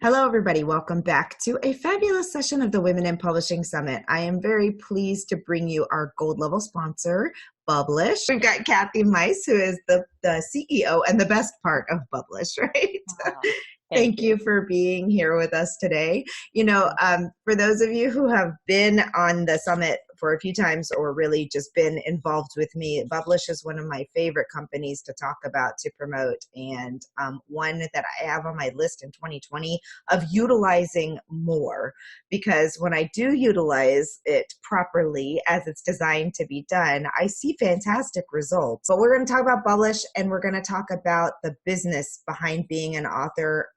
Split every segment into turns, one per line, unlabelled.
Hello, everybody. Welcome back to a fabulous session of the Women in Publishing Summit. I am very pleased to bring you our gold level sponsor, Bublish. We've got Kathy Meis, who is the CEO and the best part of Bublish, right? Thank you for being here with us today. For those of you who have been on the summit for a few times or really just been involved with me, Bublish is one of my favorite companies to talk about, to promote, and one that I have on my list in 2020 of utilizing more, because when I do utilize it properly as it's designed to be done, I see fantastic results. But we're going to talk about Bublish, and we're going to talk about the business behind being an author,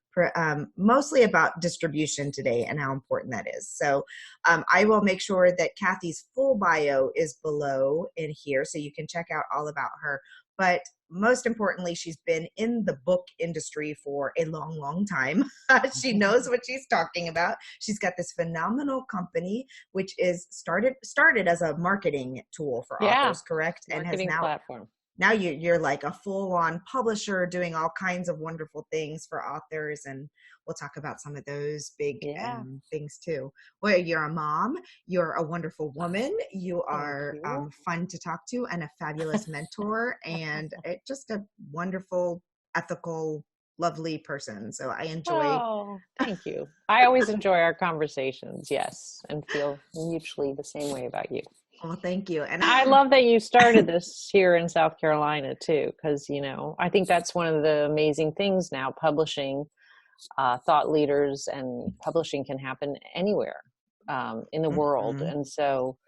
mostly about distribution today and how important that is. So I will make sure that Kathy's full bio is below in here so you can check out all about her. But most importantly, she's been in the book industry for a long, long time. She knows what she's talking about. She's got this phenomenal company, which is started as a marketing tool for authors, correct?
And has now platform.
Now you're like a full-on publisher doing all kinds of wonderful things for authors, and we'll talk about some of those big things too. Well, you're a mom, you're a wonderful woman, you are fun to talk to, and a fabulous mentor, and just a wonderful, ethical, lovely person. So I enjoy.
Oh, thank you. I always enjoy our conversations, yes, and feel mutually the same way about you.
Well, thank you.
And I love that you started this here in South Carolina too, because, I think that's one of the amazing things now, publishing, thought leaders, and publishing can happen anywhere in the world. And so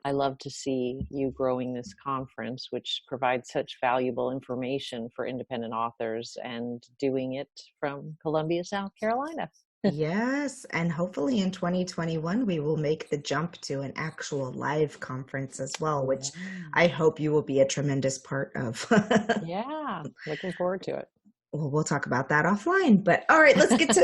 I love to see you growing this conference, which provides such valuable information for independent authors, and doing it from Columbia, South Carolina.
Yes, and hopefully in 2021 we will make the jump to an actual live conference as well, which I hope you will be a tremendous part of.
Yeah, looking forward to it.
Well, we'll talk about that offline. But all right, let's get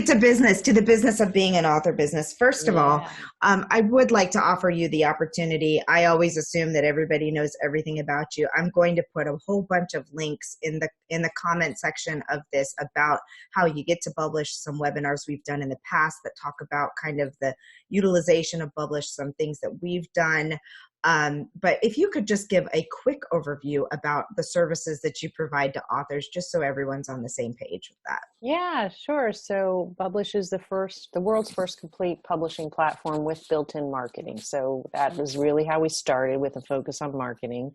to business, to the business of being an author business. First of all, I would like to offer you the opportunity. I always assume that everybody knows everything about you. I'm going to put a whole bunch of links in the comment section of this about how you get to Bublish, some webinars we've done in the past that talk about kind of the utilization of Bublish, some things that we've done. But if you could just give a quick overview about the services that you provide to authors, just so everyone's on the same page with that.
Yeah, sure. So Bublish is the world's first complete publishing platform with built-in marketing. So that was really how we started, with a focus on marketing.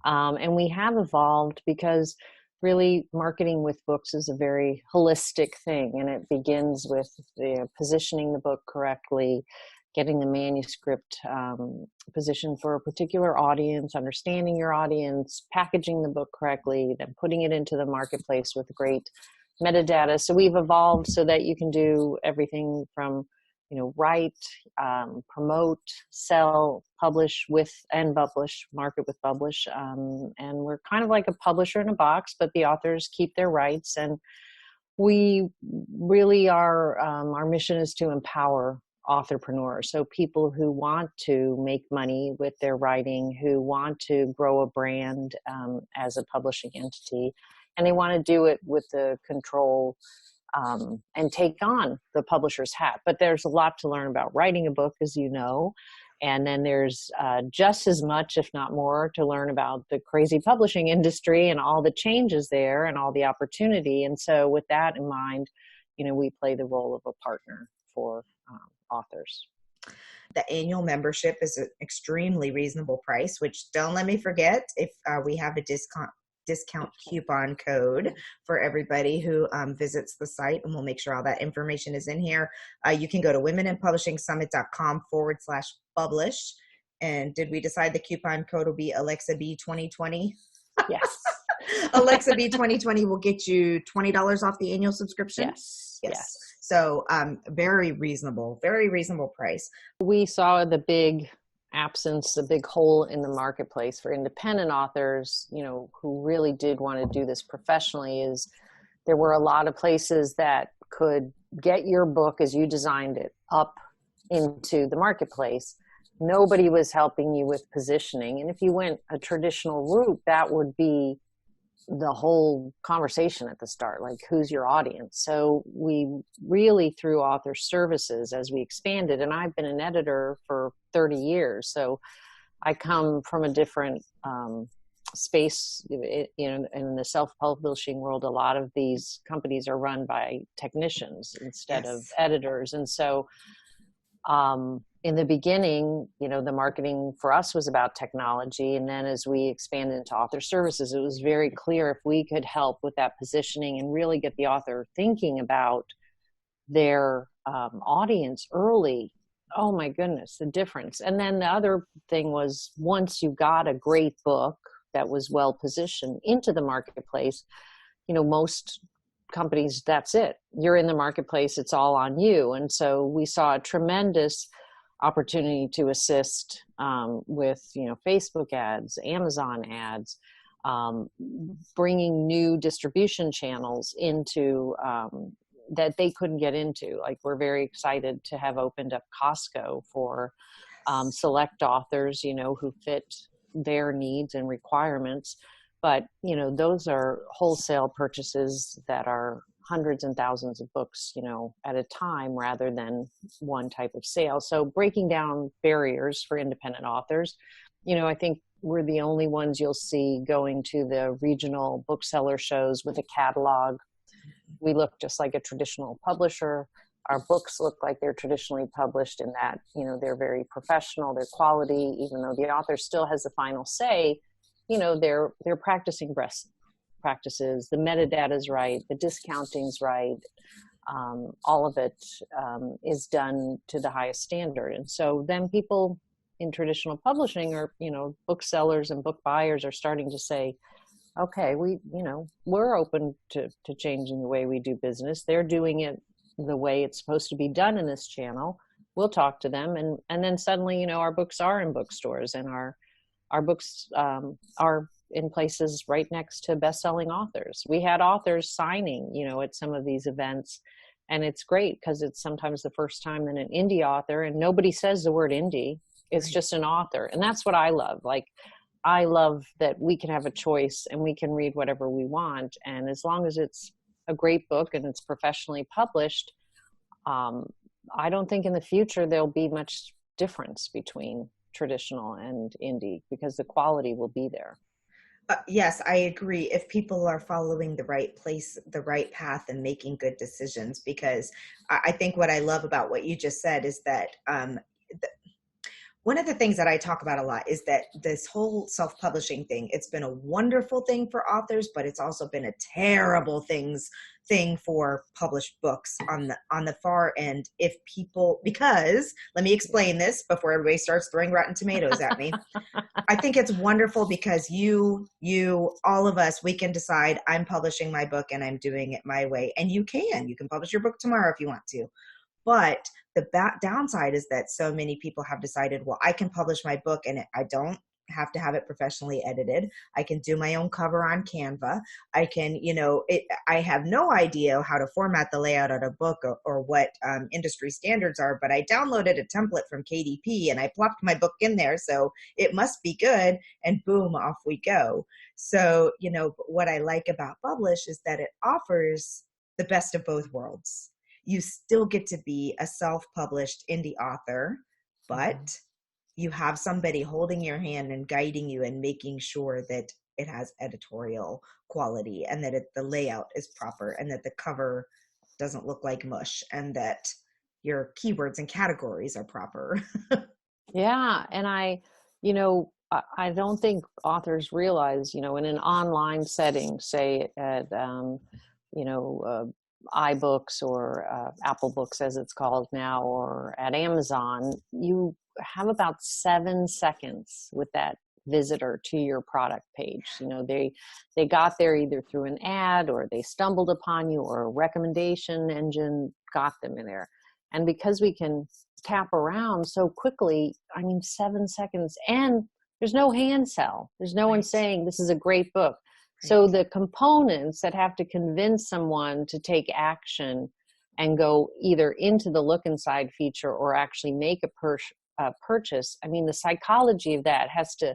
And we have evolved because really marketing with books is a very holistic thing. And it begins with positioning the book correctly, getting the manuscript positioned for a particular audience, understanding your audience, packaging the book correctly, then putting it into the marketplace with great metadata. So we've evolved so that you can do everything from, write, promote, sell, publish with, and Bublish, market with Bublish. And we're kind of like a publisher in a box, but the authors keep their rights. And we really are, our mission is to empower authorpreneurs. So people who want to make money with their writing, who want to grow a brand as a publishing entity, and they want to do it with the control and take on the publisher's hat. But there's a lot to learn about writing a book, as you know. And then there's just as much, if not more, to learn about the crazy publishing industry and all the changes there and all the opportunity. And so with that in mind, we play the role of a partner for authors.
The annual membership is an extremely reasonable price, which don't let me forget, if we have a discount coupon code for everybody who visits the site, and we'll make sure all that information is in here. You can go to womeninpublishingsummit.com/Bublish. And did we decide the coupon code will be Alexa B 2020?
Yes.
Alexa B 2020 will get you $20 off the annual subscription.
Yes.
So very reasonable price.
We saw the big absence, a big hole in the marketplace for independent authors, who really did want to do this professionally. Is there were a lot of places that could get your book as you designed it up into the marketplace. Nobody was helping you with positioning. And if you went a traditional route, that would be the whole conversation at the start, like who's your audience? So we really, through author services, as we expanded, and I've been an editor for 30 years, so I come from a different space. In the self-publishing world, a lot of these companies are run by technicians instead of editors. And so in the beginning, the marketing for us was about technology. And then as we expanded into author services, it was very clear if we could help with that positioning and really get the author thinking about their audience early. Oh my goodness, the difference. And then the other thing was, once you got a great book that was well positioned into the marketplace, most companies, that's it. You're in the marketplace, it's all on you. And so we saw a tremendous opportunity to assist with, Facebook ads, Amazon ads, bringing new distribution channels into that they couldn't get into. Like, we're very excited to have opened up Costco for select authors, who fit their needs and requirements. But, those are wholesale purchases that are hundreds and thousands of books, at a time, rather than one type of sale. So breaking down barriers for independent authors, I think we're the only ones you'll see going to the regional bookseller shows with a catalog. We look just like a traditional publisher. Our books look like they're traditionally published in that, they're very professional, they're quality, even though the author still has the final say. They're practicing best practices, the metadata is right, the discounting's right, all of it is done to the highest standard. And so then people in traditional publishing, or booksellers and book buyers, are starting to say, okay, we're open to changing the way we do business. They're doing it the way it's supposed to be done in this channel. We'll talk to them. And then suddenly, our books are in bookstores, and our books are in places right next to best-selling authors. We had authors signing, at some of these events. And it's great because it's sometimes the first time that an indie author, and nobody says the word indie, it's just an author. And that's what I love. Like, I love that we can have a choice and we can read whatever we want. And as long as it's a great book and it's professionally published, I don't think in the future there'll be much difference between traditional and indie, because the quality will be there.
Yes, I agree. If people are following the right place, the right path, and making good decisions, because I think what I love about what you just said is that one of the things that I talk about a lot is that this whole self-publishing thing, it's been a wonderful thing for authors, but it's also been a terrible thing for published books on the far end. If people, because let me explain this before everybody starts throwing Rotten Tomatoes at me. I think it's wonderful because you, all of us, we can decide, I'm publishing my book and I'm doing it my way. And you can publish your book tomorrow if you want to. But the downside is that so many people have decided, well, I can publish my book and I don't have to have it professionally edited. I can do my own cover on Canva. I can, I have no idea how to format the layout of a book or what industry standards are, but I downloaded a template from KDP and I plopped my book in there. So it must be good, and boom, off we go. So, what I like about Bublish is that it offers the best of both worlds. You still get to be a self-published indie author, but you have somebody holding your hand and guiding you and making sure that it has editorial quality, and that the layout is proper, and that the cover doesn't look like mush, and that your keywords and categories are proper.
Yeah. And I don't think authors realize, in an online setting, say at, iBooks or Apple Books as it's called now, or at Amazon, you have about 7 seconds with that visitor to your product page. They got there either through an ad, or they stumbled upon you, or a recommendation engine got them in there. And because we can tap around so quickly, 7 seconds, and there's no hand sell. There's no one saying this is a great book. So the components that have to convince someone to take action and go either into the look inside feature or actually make a purchase, the psychology of that has to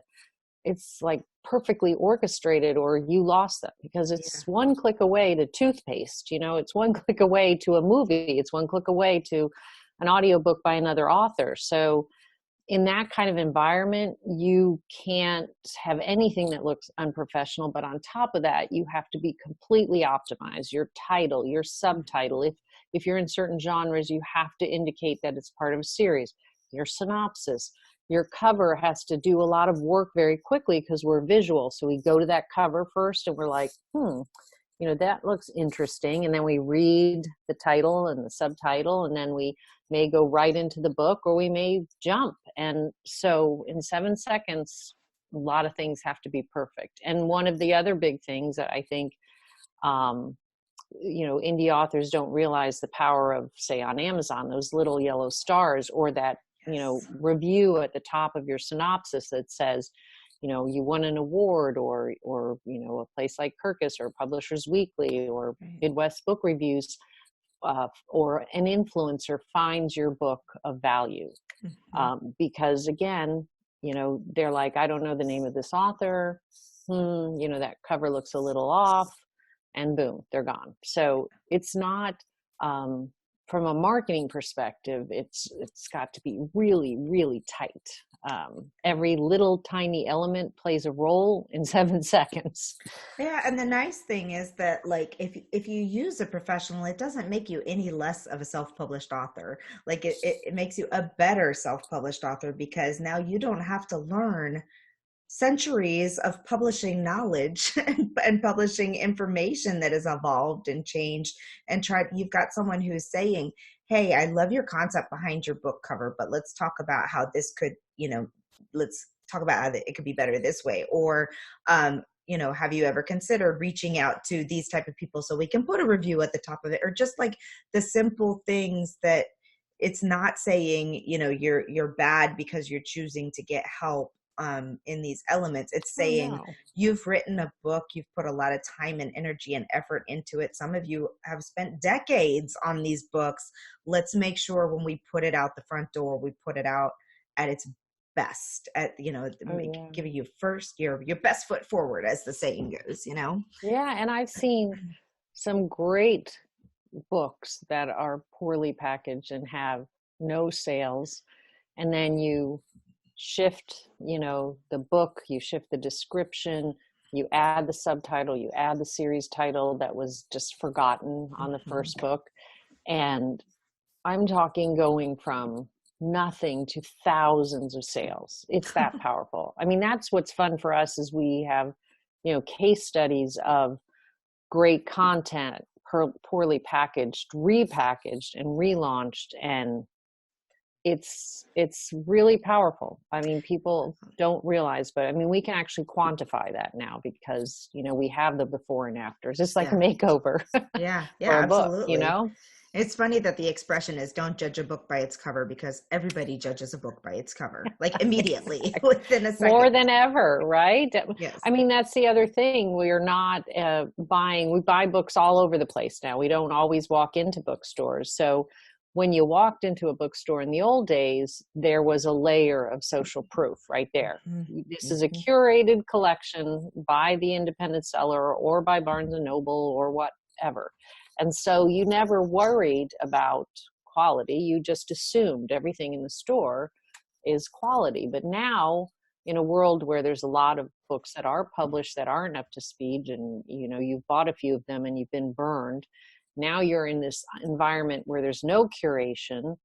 it's like perfectly orchestrated, or you lost them, because it's one click away to toothpaste, it's one click away to a movie, it's one click away to an audiobook by another author. So in that kind of environment, you can't have anything that looks unprofessional. But on top of that, you have to be completely optimized. Your title, your subtitle, if you're in certain genres, you have to indicate that it's part of a series. Your synopsis, your cover has to do a lot of work very quickly, because we're visual. So we go to that cover first and we're like, that looks interesting. And then we read the title and the subtitle, and then we may go right into the book, or we may jump. And so in 7 seconds, a lot of things have to be perfect. And one of the other big things that I think, indie authors don't realize the power of, say, on Amazon, those little yellow stars, or that, review at the top of your synopsis that says, you won an award, or a place like Kirkus or Publishers Weekly or Midwest Book Reviews, or an influencer finds your book of value. Because again, they're like, I don't know the name of this author. That cover looks a little off, and boom, they're gone. So it's not, from a marketing perspective, it's got to be really, really tight. Every little tiny element plays a role in 7 seconds.
Yeah, and the nice thing is that, like, if you use a professional, it doesn't make you any less of a self-published author. Like, it makes you a better self-published author, because now you don't have to learn centuries of publishing knowledge and publishing information that has evolved and changed, and you've got someone who's saying, hey, I love your concept behind your book cover, but let's talk about how this could, let's talk about how it could be better this way. Or, have you ever considered reaching out to these type of people so we can put a review at the top of it? Or just like the simple things that it's not saying, you're bad because you're choosing to get help in these elements. It's saying, you've written a book, you've put a lot of time and energy and effort into it. Some of you have spent decades on these books. Let's make sure when we put it out the front door, we put it out at its best, at giving you your best foot forward, as the saying goes.
Yeah, and I've seen some great books that are poorly packaged and have no sales, and then you shift, the book, you shift the description, you add the subtitle, you add the series title that was just forgotten on the first book. And I'm talking going from nothing to thousands of sales. It's that powerful. I mean, that's what's fun for us, is we have, case studies of great content, poorly packaged, repackaged and relaunched, and it's really powerful. I mean, people don't realize, but I mean, we can actually quantify that now, because we have the before and afters. It's like a makeover.
Yeah,
absolutely.
Book, It's funny that the expression is, don't judge a book by its cover, because everybody judges a book by its cover, like immediately. Exactly. Within a second.
More than ever, right?
Yes.
I mean, that's the other thing. We're not we buy books all over the place now. We don't always walk into bookstores. So when you walked into a bookstore in the old days, there was a layer of social proof right there. This is a curated collection by the independent seller, or by Barnes and Noble, or whatever. And so you never worried about quality. You just assumed everything in the store is quality. But now, in a world where there's a lot of books that are published that aren't up to speed, and you've bought a few of them and you've been burned, now you're in this environment where there's no curation,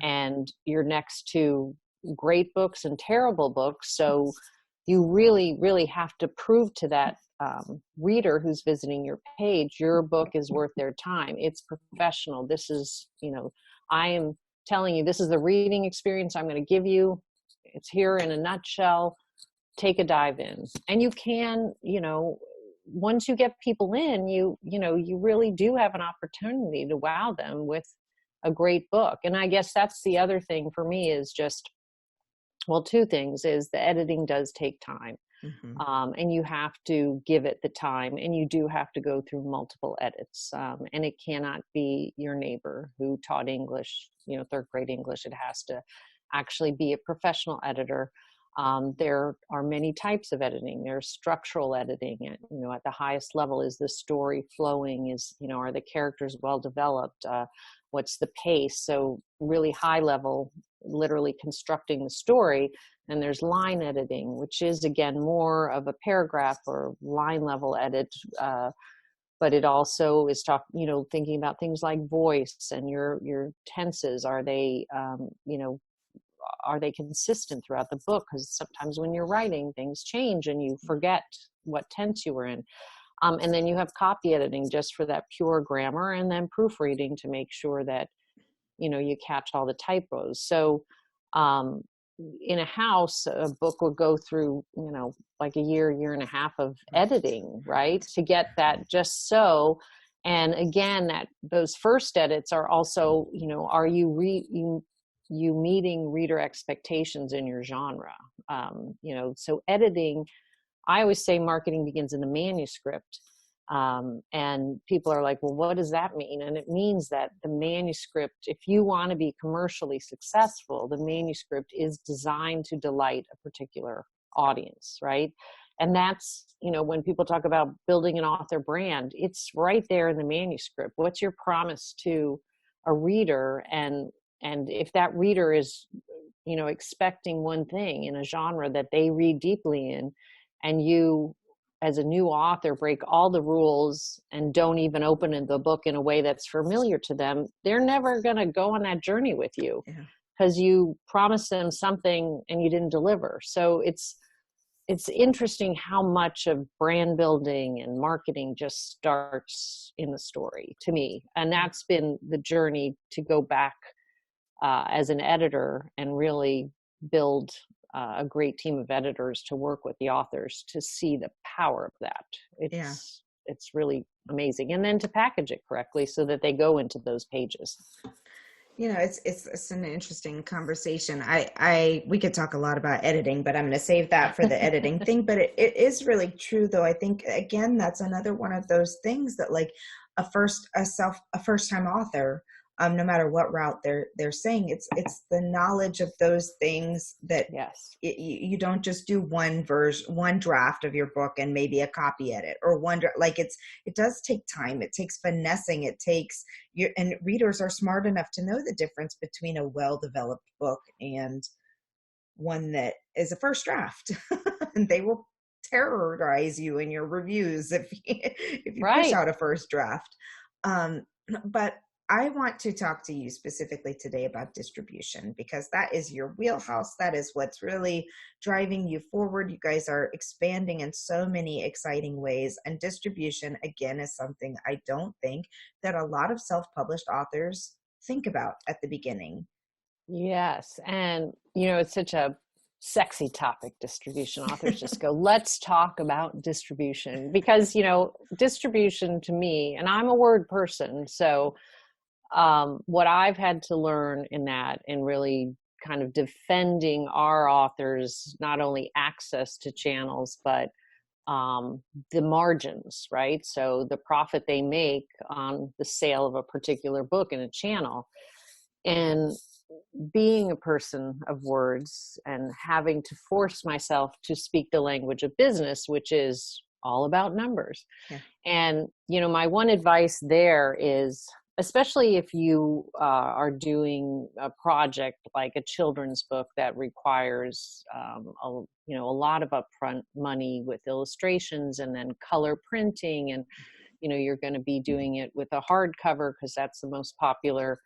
and you're next to great books and terrible books. So you really, really have to prove to that reader who's visiting your page, your book is worth their time. It's professional. This is, I am telling you, this is the reading experience I'm going to give you. It's here in a nutshell. Take a dive in. And you can, once you get people in, you really do have an opportunity to wow them with a great book. And I guess that's the other thing for me, is just, well, two things, is the editing does take time. And you have to give it the time, and you do have to go through multiple edits. And it cannot be your neighbor who taught English, third grade English. It has to actually be a professional editor. There are many types of editing. There's structural editing. At the highest level, is the story flowing? Are the characters well developed? What's the pace? So really high level, literally constructing the story. And there's line editing, which is, again, more of a paragraph or line level edit. But it also is thinking about things like voice and your tenses. Are they consistent throughout the book? Because sometimes when you're writing, things change and you forget what tense you were in. And then you have copy editing just for that pure grammar, and then proofreading to make sure that, you catch all the typos. So in a house, a book would go through, like a year and a half of editing, right? To get that just so. And again, those first edits are also, are you meeting reader expectations in your genre? So editing, I always say marketing begins in the manuscript. And people are like, well, what does that mean? And it means that the manuscript, if you want to be commercially successful, the manuscript is designed to delight a particular audience, right? And that's, when people talk about building an author brand, it's right there in the manuscript. What's your promise to a reader? And if that reader is, expecting one thing in a genre that they read deeply in, and you, as a new author, break all the rules and don't even open the book in a way that's familiar to them, they're never going to go on that journey with you, because you promised them something and you didn't deliver. So it's interesting how much of brand building and marketing just starts in the story, to me. And that's been the journey to go back as an editor and really build a great team of editors to work with the authors to see the power of that. It's really amazing. And then to package it correctly so that they go into those pages.
It's an interesting conversation. We could talk a lot about editing, but I'm going to save that for the editing thing. But it is really true, though. I think, again, that's another one of those things that, like, a first time author, no matter what route they're saying, it's the knowledge of those things that you don't just do one draft of your book and maybe a copy edit, or it does take time. It takes finessing. It takes and readers are smart enough to know the difference between a well-developed book and one that is a first draft. And they will terrorize you in your reviews if you push out a first draft. But I want to talk to you specifically today about distribution, because that is your wheelhouse. That is what's really driving you forward. You guys are expanding in so many exciting ways. And distribution, again, is something I don't think that a lot of self-published authors think about at the beginning.
Yes. And, it's such a sexy topic, distribution. Authors just go, let's talk about distribution, because, distribution to me, and I'm a word person, so what I've had to learn in that, and really kind of defending our authors, not only access to channels, but the margins, right? So the profit they make on the sale of a particular book in a channel. And being a person of words and having to force myself to speak the language of business, which is all about numbers. And, my one advice there is, especially if you are doing a project like a children's book that requires a lot of upfront money with illustrations and then color printing, and you're going to be doing it with a hardcover because that's the most popular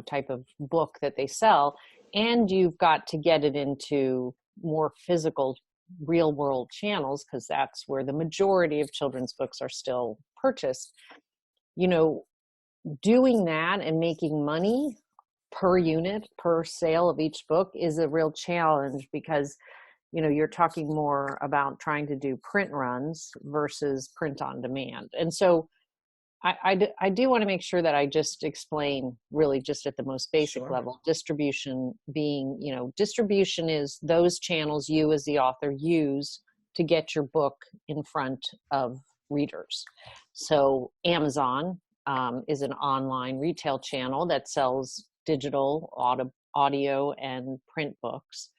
type of book that they sell, and you've got to get it into more physical real world channels because that's where the majority of children's books are still purchased. Doing that and making money per unit, per sale of each book is a real challenge, because, you're talking more about trying to do print runs versus print on demand. And so I do want to make sure that I just explain really just at the most basic level, distribution being, distribution is those channels you as the author use to get your book in front of readers. So Amazon is an online retail channel that sells digital audio and print books.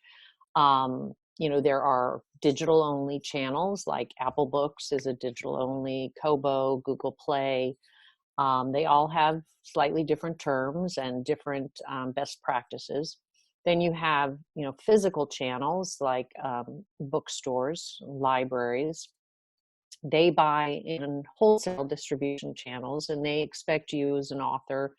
There are digital only channels, like Apple Books is a digital only, Kobo, Google Play. They all have slightly different terms and different best practices. Then you have, physical channels like bookstores, libraries. They buy in wholesale distribution channels, and they expect you as an author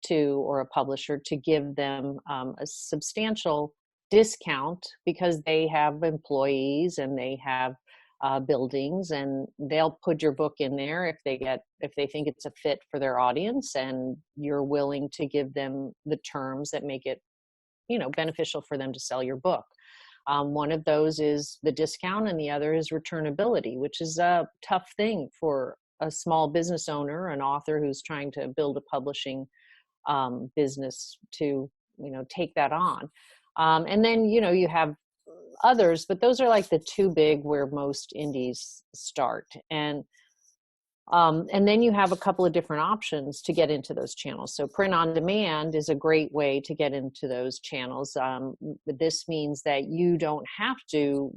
or a publisher to give them a substantial discount, because they have employees and they have buildings, and they'll put your book in there if they think it's a fit for their audience, and you're willing to give them the terms that make it beneficial for them to sell your book. One of those is the discount, and the other is returnability, which is a tough thing for a small business owner, an author who's trying to build a publishing business to take that on. And then you have others, but those are like the two big where most indies start. And then you have a couple of different options to get into those channels. So print on demand is a great way to get into those channels. This means that you don't have to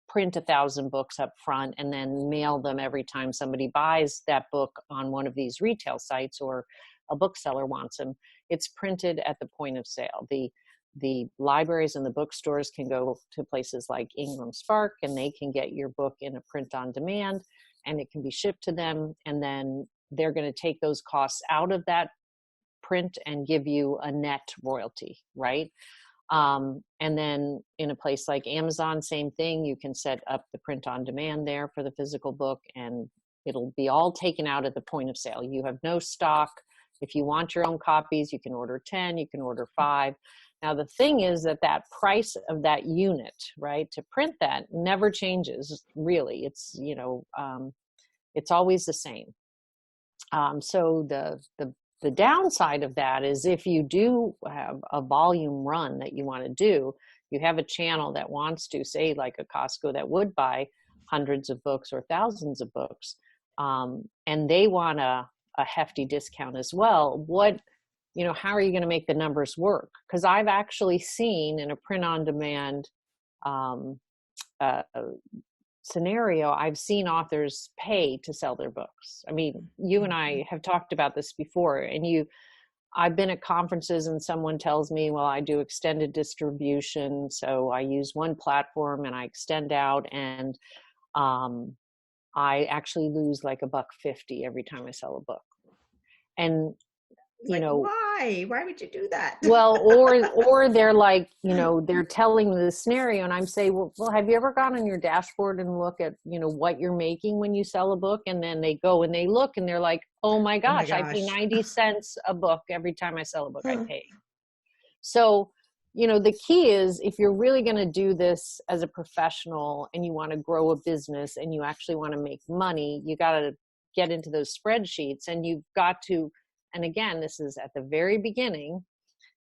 print 1,000 books up front and then mail them every time somebody buys that book on one of these retail sites, or a bookseller wants them. It's printed at the point of sale. The libraries and the bookstores can go to places like Ingram Spark, and they can get your book in a print on demand, and it can be shipped to them, and then they're going to take those costs out of that print and give you a net royalty, right? And then in a place like Amazon, same thing. You can set up the print on demand there for the physical book, and it'll be all taken out at the point of sale. You have no stock. If you want your own copies, you can order 10, you can order 5. Now, the thing is that price of that unit, right, to print that never changes, really. It's, it's always the same. So the downside of that is, if you do have a volume run that you want to do, you have a channel that wants to, say, like a Costco that would buy hundreds of books or thousands of books, and they want a hefty discount as well. How are you going to make the numbers work? Because I've actually seen in a print on demand scenario, I've seen authors pay to sell their books. I mean, you and I have talked about this before, and I've been at conferences and someone tells me, well, I do extended distribution. So I use one platform and I extend out, and I actually lose like $1.50 every time I sell a book. And
why would you do that?
Well, or they're like, they're telling the scenario, and I'm saying, well, have you ever gone on your dashboard and look at, what you're making when you sell a book? And then they go and they look and they're like, oh my gosh. I pay 90 cents a book every time I sell a book. I pay. So, the key is, if you're really going to do this as a professional and you want to grow a business and you actually want to make money, you got to get into those spreadsheets, and you've got to, and again, this is at the very beginning,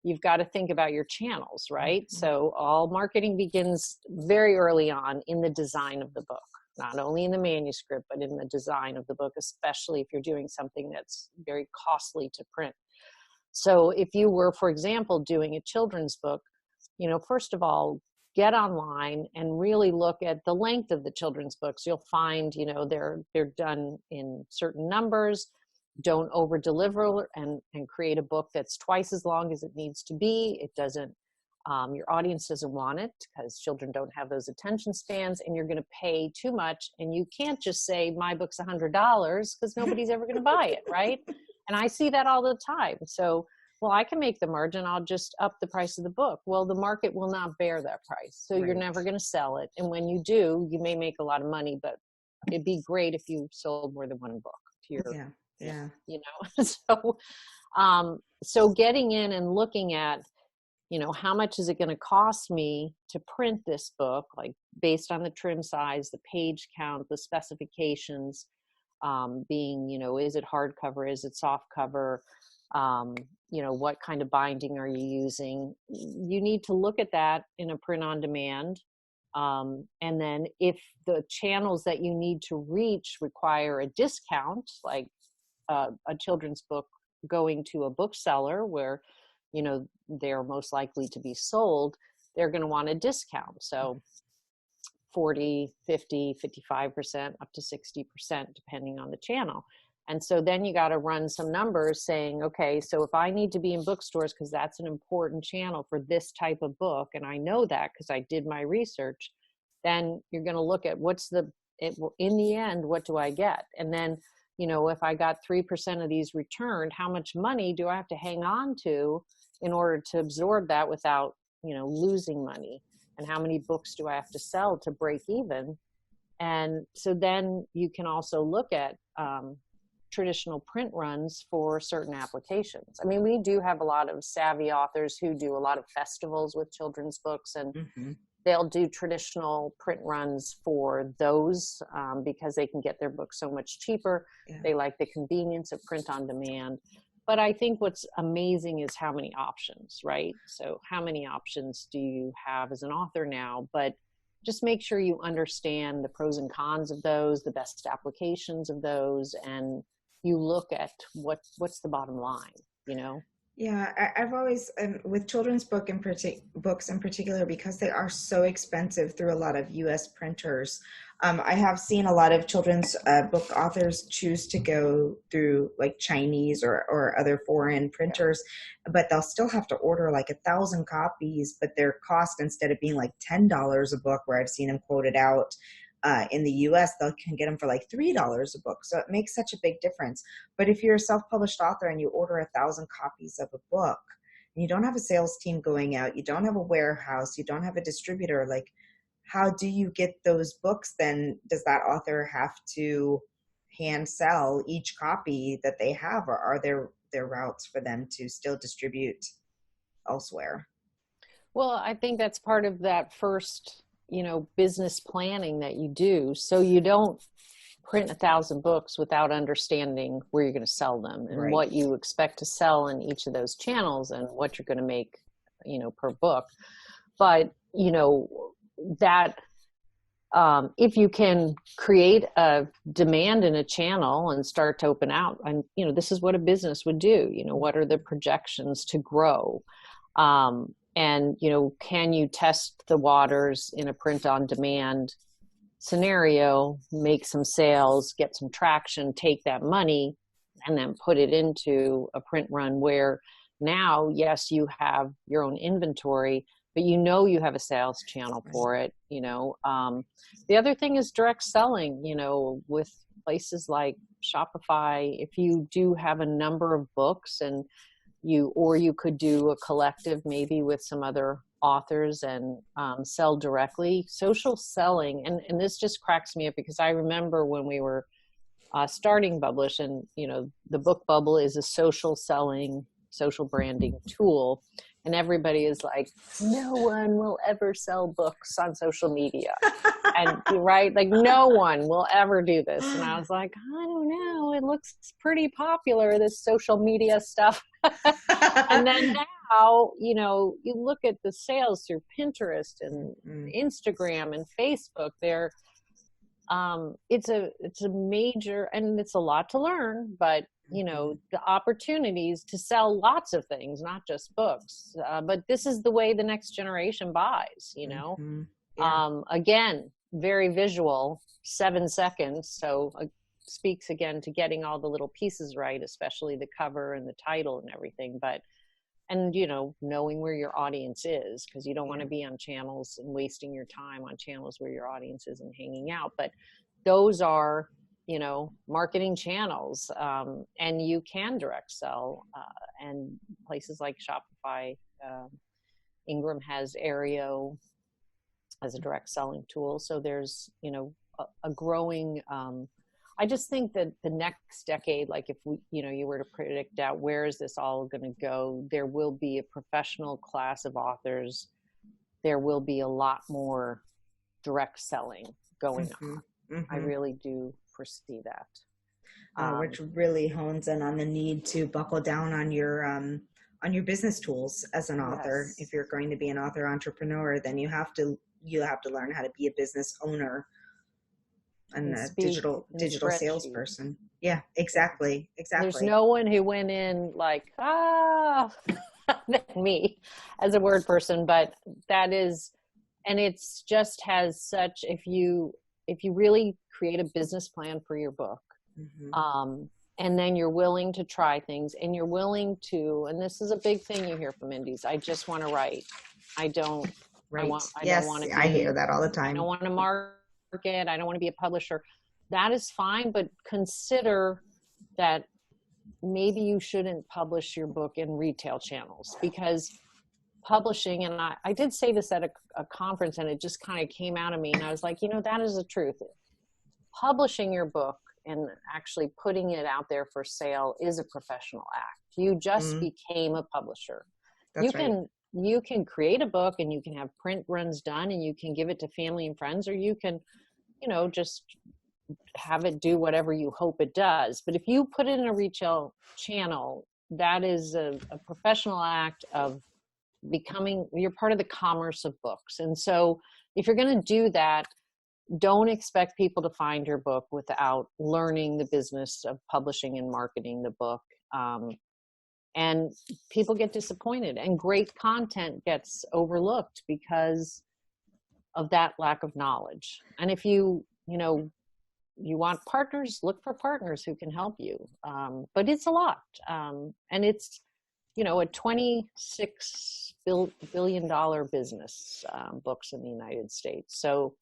you've got to think about your channels, right? Mm-hmm. So all marketing begins very early on in the design of the book, not only in the manuscript, but in the design of the book, especially if you're doing something that's very costly to print. So if you were, for example, doing a children's book, first of all, get online and really look at the length of the children's books. You'll find, they're done in certain numbers. Don't over deliver and create a book that's twice as long as it needs to be. It doesn't, your audience doesn't want it, because children don't have those attention spans, and you're going to pay too much. And you can't just say my book's $100, because nobody's ever going to buy it, right? And I see that all the time. So, well, I can make the margin. I'll just up the price of the book. Well, the market will not bear that price. So You're never going to sell it. And when you do, you may make a lot of money, but it'd be great if you sold more than one book to your
Yeah.
So getting in and looking at, how much is it going to cost me to print this book, like based on the trim size, the page count, the specifications, being, is it hardcover? Is it soft cover? What kind of binding are you using? You need to look at that in a print on demand. And then if the channels that you need to reach require a discount, like a children's book going to a bookseller where they're most likely to be sold, they're going to want a discount. So 40, 50, 55%, up to 60%, depending on the channel. And so then you got to run some numbers saying, okay, so if I need to be in bookstores because that's an important channel for this type of book, and I know that because I did my research, then you're going to look at in the end, what do I get? And then, if I got 3% of these returned, how much money do I have to hang on to in order to absorb that without, losing money? And how many books do I have to sell to break even? And so then you can also look at traditional print runs for certain applications. I mean, we do have a lot of savvy authors who do a lot of festivals with children's books, and they'll do traditional print runs for those because they can get their books so much cheaper. Yeah. They like the convenience of print on demand. But I think what's amazing is how many options, right? So how many options do you have as an author now? But just make sure you understand the pros and cons of those, the best applications of those, and you look at what's the bottom line,
Yeah, I've always, with children's books in particular, because they are so expensive through a lot of U.S. printers, I have seen a lot of children's book authors choose to go through like Chinese or other foreign printers, but they'll still have to order like 1,000 copies, but their cost, instead of being like $10 a book, where I've seen them quoted out, in the US, they can get them for like $3 a book. So it makes such a big difference. But if you're a self-published author and you order 1,000 copies of a book, and you don't have a sales team going out, you don't have a warehouse, you don't have a distributor, like how do you get those books then? Does that author have to hand sell each copy that they have, or are there routes for them to still distribute elsewhere?
Well, I think that's part of that first business planning that you do. So you don't print 1,000 books without understanding where you're going to sell them and what you expect to sell in each of those channels and what you're going to make, per book. But, that if you can create a demand in a channel and start to open out, and, this is what a business would do, what are the projections to grow? And, can you test the waters in a print on demand scenario, make some sales, get some traction, take that money, and then put it into a print run where now, yes, you have your own inventory, but you have a sales channel for it. The other thing is direct selling, with places like Shopify. If you do have a number of books and you could do a collective maybe with some other authors and sell directly. Social selling, and this just cracks me up because I remember when we were starting Bublish, and the book bubble is a social selling, social branding tool, and everybody is like, no one will ever sell books on social media. And right, like no one will ever do this. And I was like, I don't know, it looks pretty popular, this social media stuff. And then now, you look at the sales through Pinterest and Instagram and Facebook. It's a major, and it's a lot to learn, but the opportunities to sell lots of things, not just books. But this is the way the next generation buys. Again, very visual, 7 seconds. So speaks again to getting all the little pieces right, especially the cover and the title and everything. And knowing where your audience is, because you don't want to be on channels and wasting your time on channels where your audience isn't hanging out. But those are, marketing channels, and you can direct sell, and places like Shopify, Ingram has Aereo as a direct selling tool. So there's, a growing, I just think that the next decade, like if you were to predict out where is this all going to go, there will be a professional class of authors. There will be a lot more direct selling going on. I really do foresee that.
Which really hones in on the need to buckle down on your business tools as an author. If you're going to be an author entrepreneur, then you have to learn how to be a business owner and a digital salesperson. Yeah, exactly.
There's no one who went in like, than me as a word person, but that is, and it's just has such, if you really create a business plan for your book, and then you're willing to try things, and you're willing to, and this is a big thing you hear from indies, I just want to write. I don't,
Right.
I
Yes,
don't want to be,
I hear that all the time.
I don't want to market. I don't want to be a publisher. That is fine, but consider that maybe you shouldn't publish your book in retail channels, because publishing, and I did say this at a conference, and it just kind of came out of me, and I was like, that is the truth. Publishing your book and actually putting it out there for sale is a professional act. You just became a publisher.
That's right.
You can create a book, and you can have print runs done, and you can give it to family and friends, or you can, just have it do whatever you hope it does. But if you put it in a retail channel, that is a professional act of you're part of the commerce of books. And so if you're going to do that, don't expect people to find your book without learning the business of publishing and marketing the book. And people get disappointed, and great content gets overlooked because of that lack of knowledge. And if you want partners, look for partners who can help you. But it's a lot. And it's, a $26 billion business, books in the United States. So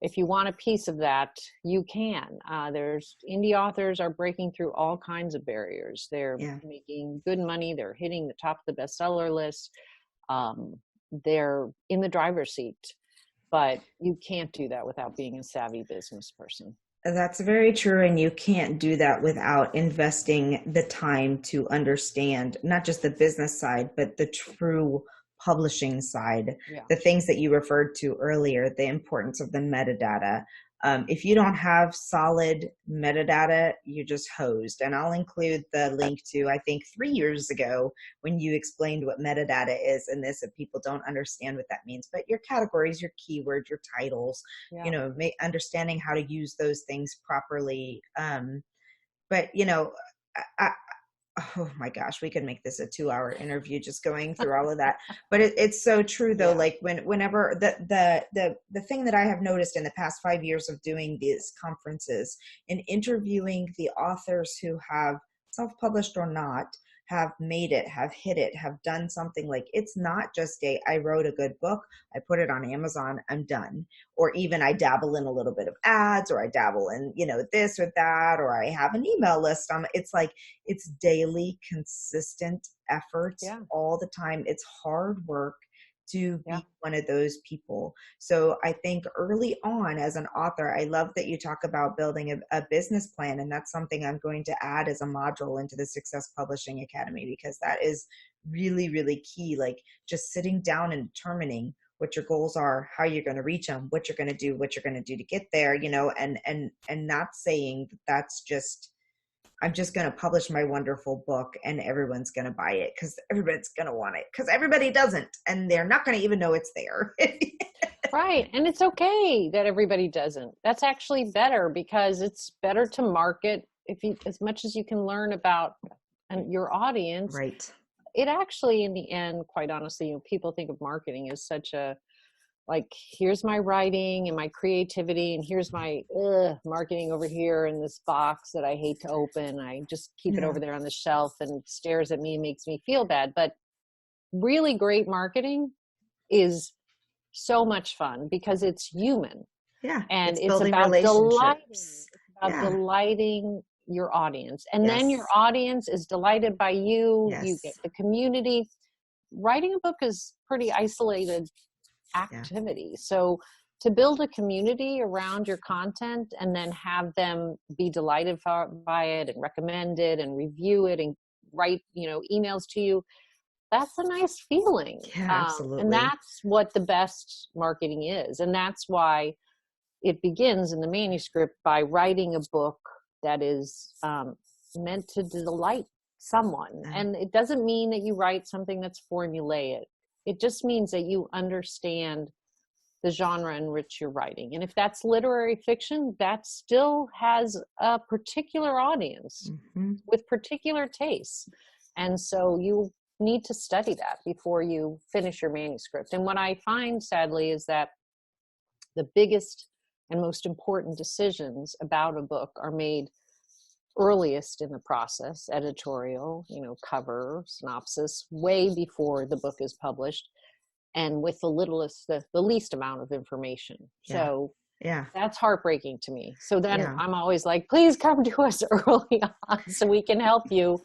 if you want a piece of that, you can. There's indie authors are breaking through all kinds of barriers. They're making good money. They're hitting the top of the bestseller list. They're in the driver's seat, but you can't do that without being a savvy business person.
That's very true. And you can't do that without investing the time to understand not just the business side, but the true publishing side, the things that you referred to earlier, the importance of the metadata. If you don't have solid metadata, you're just hosed. And I'll include the link to, I think 3 years ago, when you explained what metadata is in this, if people don't understand what that means. But your categories, your keywords, your titles, understanding how to use those things properly. But oh my gosh, we could make this a 2-hour interview just going through all of that. But it's so true though. Like whenever the thing that I have noticed in the past 5 years of doing these conferences and interviewing the authors who have self-published or not, have made it, have hit it, have done something, like it's not just I wrote a good book, I put it on Amazon, I'm done. Or even I dabble in a little bit of ads, or I dabble in, this or that, or I have an email list. It's like, it's daily, consistent effort all the time. It's hard work to be one of those people. So I think early on as an author, I love that you talk about building a business plan. And that's something I'm going to add as a module into the Success Publishing Academy, because that is really, really key. Like just sitting down and determining what your goals are, how you're going to reach them, what you're going to do to get there, and not saying that's just, I'm just going to publish my wonderful book and everyone's going to buy it because everybody's going to want it, because everybody doesn't, and they're not going to even know it's there.
Right. And it's okay that everybody doesn't. That's actually better, because it's better to market as much as you can learn about your audience.
Right.
It actually, in the end, quite honestly, people think of marketing as such a, like, here's my writing and my creativity, and here's my marketing over here in this box that I hate to open. I just keep it over there on the shelf, and it stares at me and makes me feel bad. But really great marketing is so much fun because it's human.
Yeah.
And it's about delighting your audience. And then your audience is delighted by you. You get the community. Writing a book is pretty isolated activity. So to build a community around your content and then have them be delighted by it and recommend it and review it and write, emails to you, that's a nice feeling.
Yeah, absolutely.
And that's what the best marketing is. And that's why it begins in the manuscript by writing a book that is meant to delight someone. And it doesn't mean that you write something that's formulaic. It just means that you understand the genre in which you're writing. And if that's literary fiction, that still has a particular audience with particular tastes. And so you need to study that before you finish your manuscript. And what I find, sadly, is that the biggest and most important decisions about a book are made earliest in the process, editorial, cover, synopsis, way before the book is published, and with the least amount of information.
Yeah.
So
yeah,
that's heartbreaking to me. So then
Yeah.
I'm always like, please come to us early on so we can help you,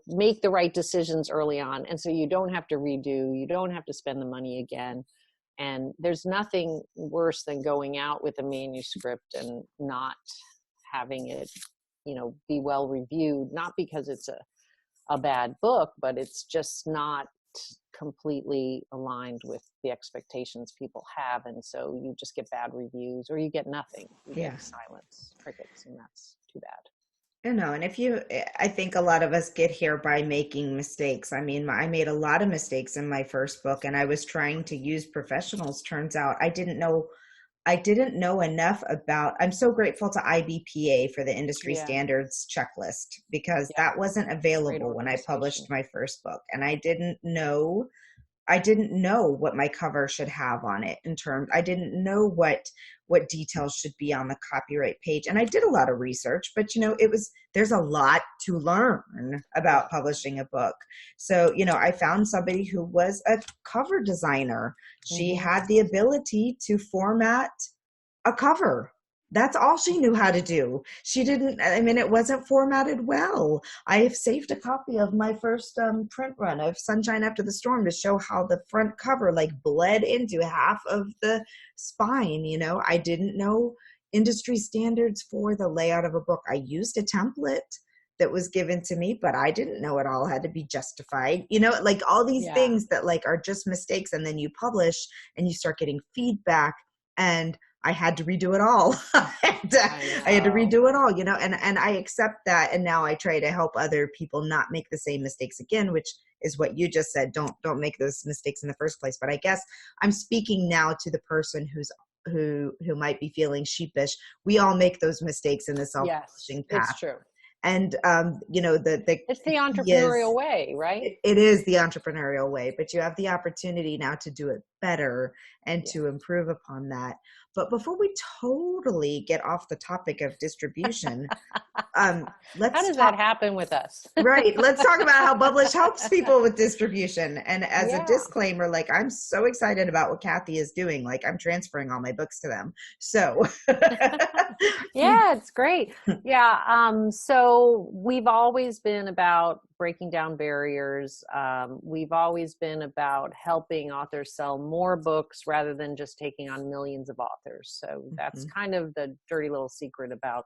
make the right decisions early on. And so you don't have to redo, you don't have to spend the money again. And there's nothing worse than going out with a manuscript and not having it, be well reviewed, not because it's a bad book, but it's just not completely aligned with the expectations people have. And so you just get bad reviews, or you get nothing. You get silence, crickets, and that's too bad.
And I think a lot of us get here by making mistakes. I mean, I made a lot of mistakes in my first book, and I was trying to use professionals. Turns out I didn't know enough about. I'm so grateful to IBPA for the industry standards checklist, because that wasn't available when I published my first book. And I didn't know what my cover should have on it I didn't know what details should be on the copyright page. And I did a lot of research, but there's a lot to learn about publishing a book. So, I found somebody who was a cover designer. She had the ability to format a cover. That's all she knew how to do. It wasn't formatted well. I have saved a copy of my first print run of Sunshine After the Storm to show how the front cover bled into half of the spine. I didn't know industry standards for the layout of a book. I used a template that was given to me, but I didn't know it all had to be justified. All these things that are just mistakes, and then you publish and you start getting feedback, and I had to redo it all. I had to redo it all, and I accept that. And now I try to help other people not make the same mistakes again, which is what you just said. Don't make those mistakes in the first place. But I guess I'm speaking now to the person who might be feeling sheepish. We all make those mistakes in the self-publishing path.
It's true.
And,
it's the entrepreneurial way, right?
It is the entrepreneurial way, but you have the opportunity now to do it better and to improve upon that. But before we totally get off the topic of distribution,
how does that happen with us?
Right. Let's talk about how Bublish helps people with distribution. And as a disclaimer, I'm so excited about what Kathy is doing. I'm transferring all my books to them. So
yeah, it's great. Yeah. So we've always been about breaking down barriers. We've always been about helping authors sell more books rather than just taking on millions of authors. So that's kind of the dirty little secret about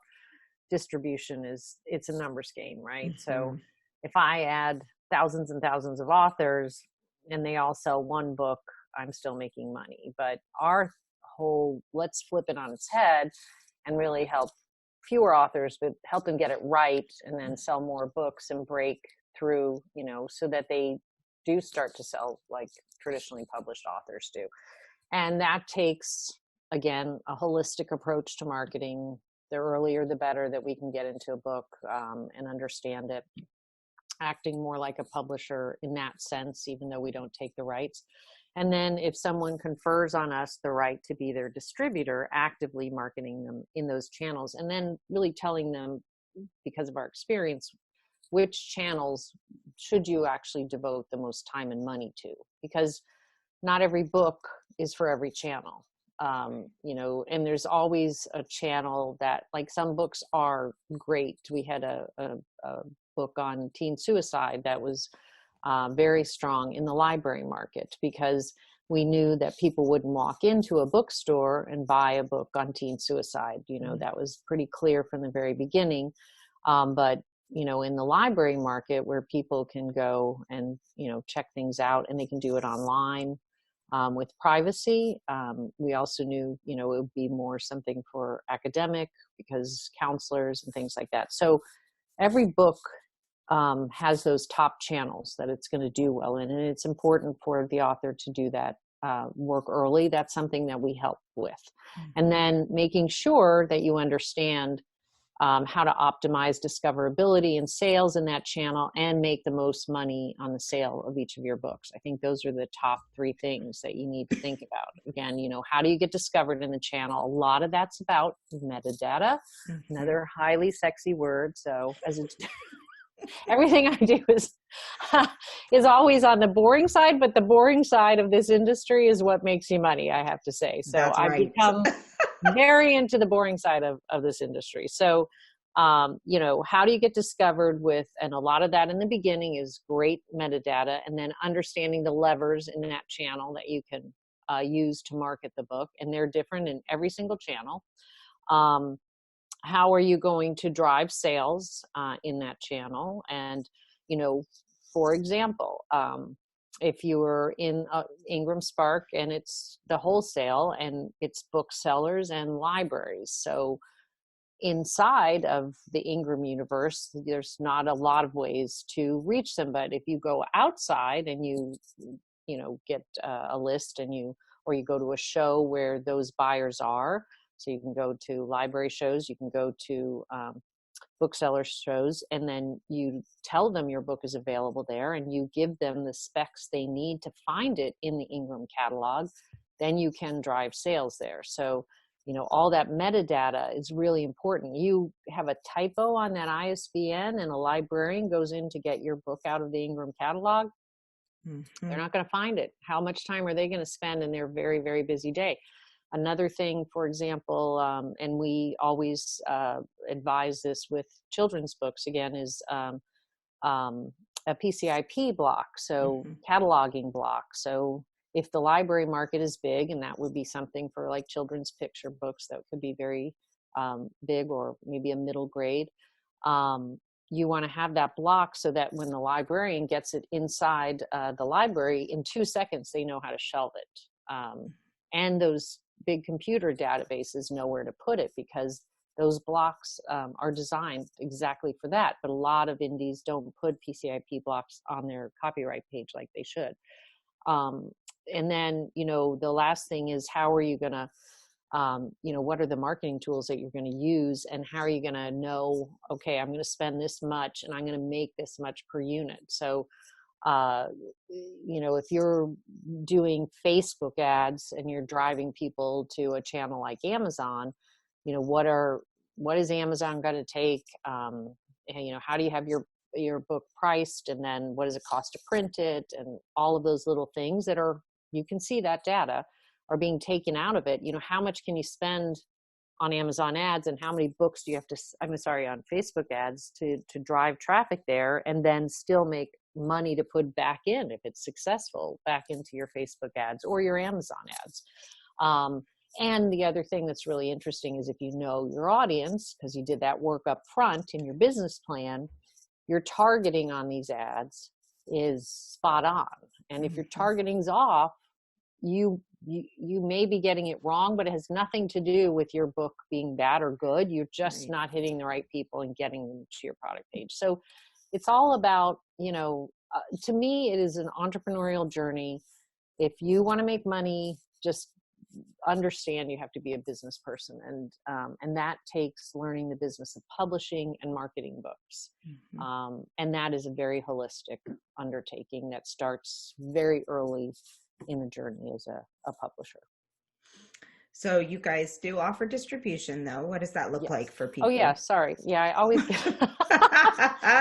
distribution, is it's a numbers game, right? So if I add thousands and thousands of authors and they all sell one book, I'm still making money. But our whole, let's flip it on its head and really help fewer authors, but help them get it right, and then sell more books and break through, so that they do start to sell like traditionally published authors do. And that takes, again, a holistic approach to marketing. The earlier, the better that we can get into a book and understand it. Acting more like a publisher in that sense, even though we don't take the rights. And then if someone confers on us the right to be their distributor, actively marketing them in those channels, and then really telling them, because of our experience, which channels should you actually devote the most time and money to? Because not every book is for every channel. And there's always a channel that, some books are great. We had a book on teen suicide that was very strong in the library market, because we knew that people wouldn't walk into a bookstore and buy a book on teen suicide. That was pretty clear from the very beginning. But in the library market, where people can go and, check things out, and they can do it online with privacy. We also knew, it would be more something for academic, because counselors and things like that. So every book has those top channels that it's going to do well in. And it's important for the author to do that work early. That's something that we help with. And then making sure that you understand how to optimize discoverability and sales in that channel, and make the most money on the sale of each of your books. I think those are the top 3 things that you need to think about. Again, how do you get discovered in the channel? A lot of that's about metadata, another highly sexy word. So everything I do is always on the boring side, but the boring side of this industry is what makes you money, I have to say. So
That's right.
I've become very into the boring side of this industry. So, how do you get discovered with, and a lot of that in the beginning is great metadata, and then understanding the levers in that channel that you can use to market the book. And they're different in every single channel. How are you going to drive sales in that channel? And, for example, if you were in Ingram Spark and it's the wholesale and it's booksellers and libraries. So inside of the Ingram universe, there's not a lot of ways to reach them. But if you go outside and you get a list or you go to a show where those buyers are, so you can go to library shows, you can go to bookseller shows, and then you tell them your book is available there and you give them the specs they need to find it in the Ingram catalog, then you can drive sales there. So, all that metadata is really important. You have a typo on that ISBN and a librarian goes in to get your book out of the Ingram catalog, they're not going to find it. How much time are they going to spend in their very, very busy day? Another thing, for example, and we always advise this with children's books, again, is a PCIP block, so cataloging block. So if the library market is big, and that would be something for like children's picture books that could be very big or maybe a middle grade, you want to have that block so that when the librarian gets it inside the library, in 2 seconds, they know how to shelve it. And those big computer databases know where to put it, because those blocks are designed exactly for that. But a lot of indies don't put PCIP blocks on their copyright page like they should. And then, the last thing is, how are you going to, what are the marketing tools that you're going to use, and how are you going to know, okay, I'm going to spend this much and I'm going to make this much per unit. So, if you're doing Facebook ads and you're driving people to a channel like Amazon, what is Amazon going to take? And, how do you have your book priced, and then what does it cost to print it, and all of those little things that you can see that data are being taken out of it. How much can you spend on Amazon ads, and how many books do you have to, on Facebook ads to drive traffic there, and then still make money to put back in, if it's successful, back into your Facebook ads or your Amazon ads. And the other thing that's really interesting is, if you know your audience, because you did that work up front in your business plan, your targeting on these ads is spot on. And if your targeting's off, you may be getting it wrong, but it has nothing to do with your book being bad or good. You're just not hitting the right people and getting them to your product page. So it's all about, to me, it is an entrepreneurial journey. If you want to make money, just understand you have to be a business person, and that takes learning the business of publishing and marketing books. And that is a very holistic undertaking that starts very early in the journey as a publisher.
So you guys do offer distribution, though. What does that look like for people?
Oh, yeah. Sorry. Yeah, I always get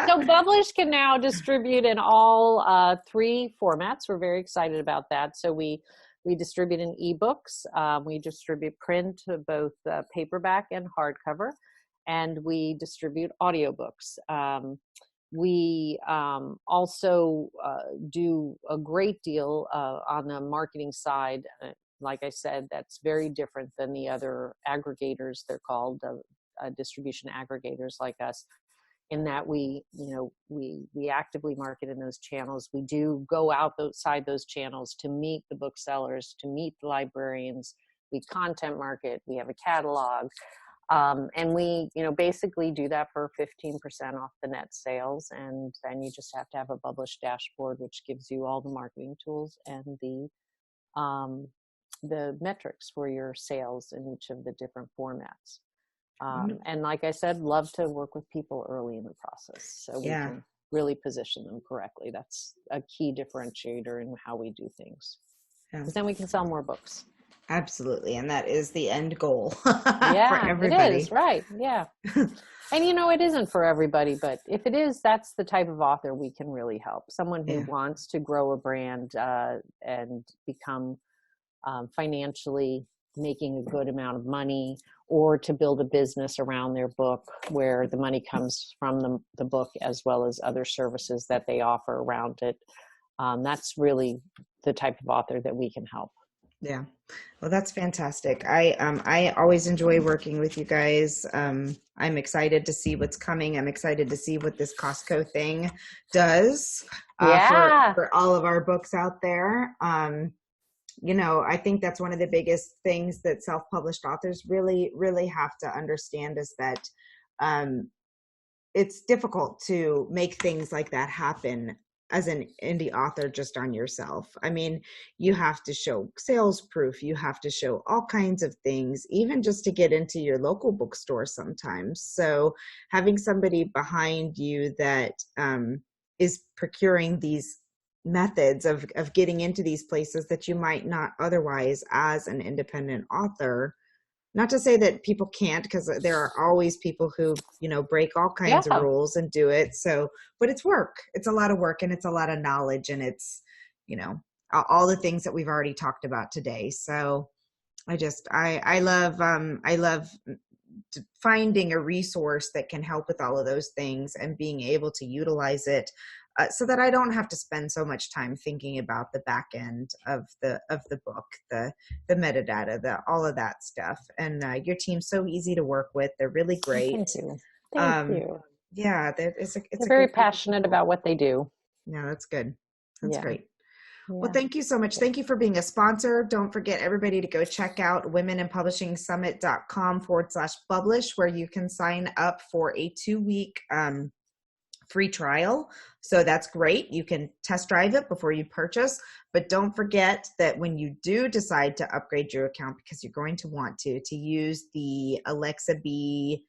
So Bublish can now distribute in all 3 formats. We're very excited about that. So we distribute in ebooks. We distribute print, both paperback and hardcover. And we distribute audiobooks. We also do a great deal on the marketing side. Like I said, that's very different than the other aggregators. They're called distribution aggregators like us, in that we actively market in those channels. We do go outside those channels to meet the booksellers, to meet the librarians. We content market. We have a catalog. And we, basically do that for 15% off the net sales. And then you just have to have a Bublish dashboard, which gives you all the marketing tools and the metrics for your sales in each of the different formats. And like I said, love to work with people early in the process so we
Yeah.
can really position them correctly. That's a key differentiator in how we do things.
Yeah.
Because then we can sell more books.
Absolutely. And that is the end goal for
Yeah, it
everybody.
is. Right. Yeah. And it isn't for everybody, but if it is, that's the type of author we can really help. Someone who
Yeah.
wants to grow a brand and become financially making a good amount of money, or to build a business around their book where the money comes from the book as well as other services that they offer around it. That's really the type of author that we can help.
Yeah. Well, that's fantastic. I always enjoy working with you guys. I'm excited to see what's coming. I'm excited to see what this Costco thing does for all of our books out there. I think that's one of the biggest things that self-published authors really, really have to understand is that it's difficult to make things like that happen as an indie author just on yourself. I mean, you have to show sales proof. You have to show all kinds of things, even just to get into your local bookstore sometimes. So having somebody behind you that is procuring these methods of getting into these places that you might not otherwise as an independent author. Not to say that people can't, because there are always people who, break all kinds of rules and do it. So, but it's work. It's a lot of work, and it's a lot of knowledge, and it's, all the things that we've already talked about today. So I love finding a resource that can help with all of those things and being able to utilize it so that I don't have to spend so much time thinking about the back end of the book, the metadata, all of that stuff. And your team's so easy to work with. They're really great.
Thank you. Thank you.
Yeah,
they're very passionate about what they do.
Yeah, that's good. That's great.
Yeah.
Well, thank you so much. Thank you for being a sponsor. Don't forget, everybody, to go check out womeninpublishingsummit.com/Bublish, where you can sign up for a 2-week free trial. So that's great. You can test drive it before you purchase, but don't forget that when you do decide to upgrade your account, because you're going to want to use the Alexa B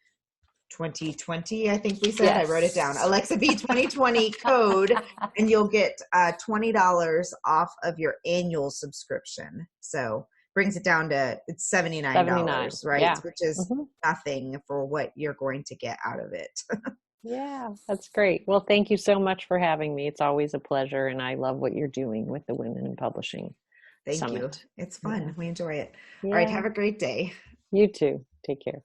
2020, I think we said. Yes. I wrote it down. Alexa B 2020 code, and you'll get $20 off of your annual subscription. So brings it down to it's $79, right? Yeah. Which is nothing for what you're going to get out of it.
Yeah, that's great. Well, thank you so much for having me. It's always a pleasure, and I love what you're doing with the Women in Publishing Summit.
Thank you. It's fun. Yeah. We enjoy it. Yeah. All right. Have a great day.
You too. Take care.